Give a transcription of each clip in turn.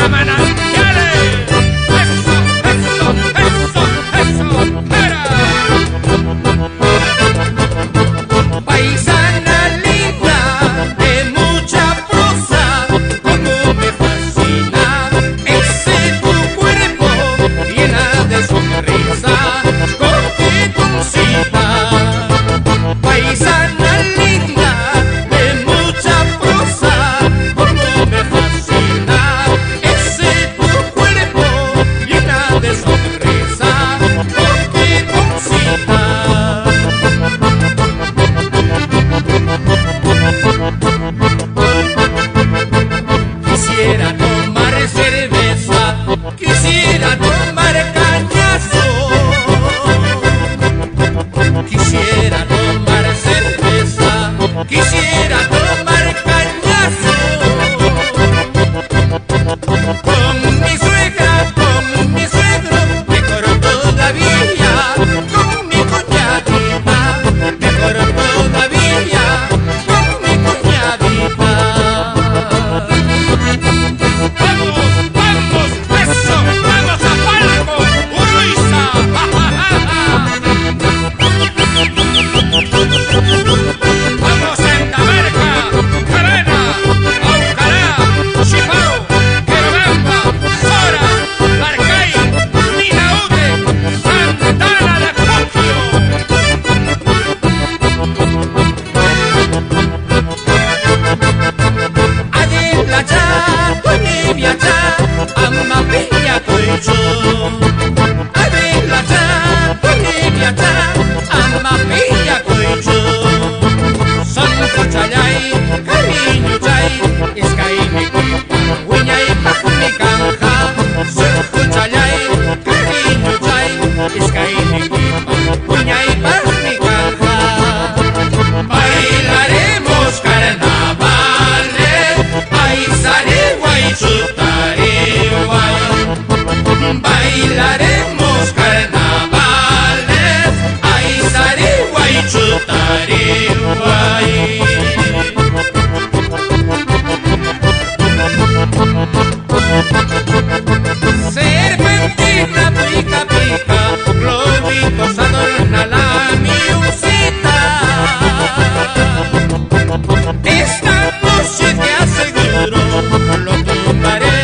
a manantiales. Eso, eso, eso, eso, era. Paisana linda, de mucha prosa, como me fascina ese tu cuerpo llena de sonrisa, coquetoncita. Paisana linda, de mucha prosa, como me fascina ese tu cuerpo llena de sonrisa, coquetoncita. Quisiera tomar cerveza, quisiera tomar cañazo. Quisiera tomar cerveza, quisiera tomar cañazo. Con mi suegra, con mi suegro, mejor todavía. Con mi cuñadita, mejor todavía. Con mi cuñadita. ¡Vamos, vamos! ¡Eso! ¡Vamos a Palco! ¡Uruiza! ¡Ja, ja, ja, ja! ¡Vamos Santa Marca! ¡Carena! ¡Aucará! ¡Chipao! ¡Querobamba! ¡Sora! ¡Larcay! ¡Minaúde! ¡Santana de Tokio! Adela ya, puede viajar, ama bella coicho. Adela ya, puede viajar, ama bella coicho. Son cochalay, cariño chay, escaine kipa, huñay pajme canja. Son cochalay, cariño chay, escaine kipa, huñay pajme canja. Bailaremos carnavales, paisare guay, chutare guay. Bailaremos carnavales, paisare guay, chutare guay. Serpentina pica pica, globitos adorna la miucita. Esta noche te aseguro, lo tumbaré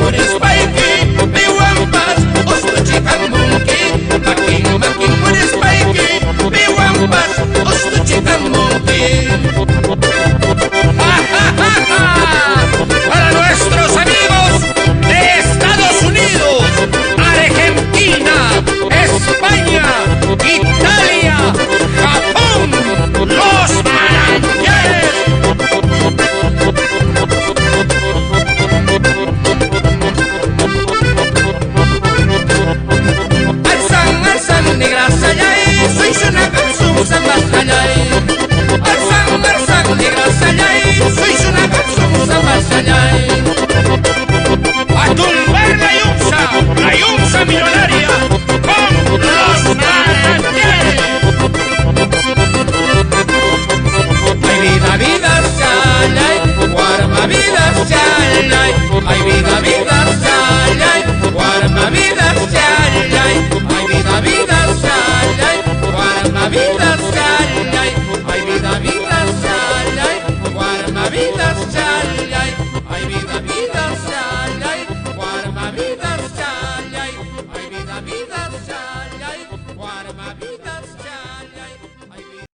Por eso